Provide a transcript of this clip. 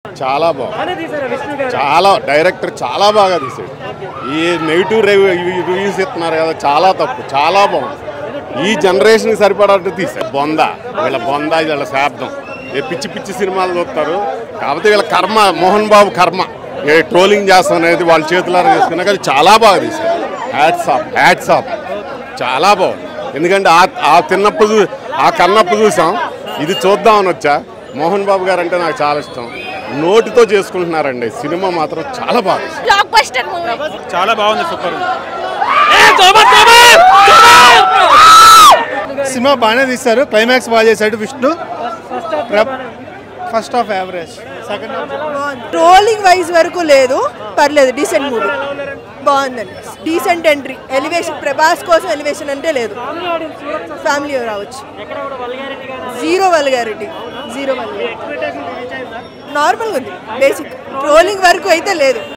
చాలా బాగుంది. చాలా డైరెక్టర్ చాలా బాగా తీసాడు. ఈ నెగిటివ్ రివ్యూస్ ఇస్తున్నారు కదా, చాలా తప్పు. చాలా బాగుంది. ఈ జనరేషన్కి సరిపడట్టు తీసాడు. వీళ్ళ శాబ్దం పిచ్చి పిచ్చి సినిమాలు చూస్తారు. కాకపోతే వీళ్ళ కర్మ, మోహన్ బాబు కర్మ ట్రోలింగ్ చేస్తాం అనేది వాళ్ళ చేతులారా చేసుకున్నా. కానీ చాలా బాగా తీశారు. Hats off. చాలా బాగుంది. ఎందుకంటే ఆ కన్నప్పుడు చూసాం, ఇది చూద్దామని వచ్చా. మోహన్ బాబు గారు అంటే నాకు చాలా ఇష్టం. నోటితో చేసుకుంటున్నారండి. సినిమా మాత్రం చాలా బాగా, చాలా బాగుంది. సూపర్. సినిమా బాగానే తీశారు. క్లైమాక్స్ బాగా చేశాడు Vishnu. First half average, second half trolling wise వరకు లేదు, పర్లేదు. డీసెంట్ మూవీ, బాగుందండి. Decent entry, elevation. ప్రభాస్ కోసం ఎలివేషన్ అంటే లేదు. ఫ్యామిలీ రావచ్చు. Zero vulgarity. నార్మల్గా ఉంది. బేసిక్ ట్రోలింగ్ వరకు అయితే లేదు.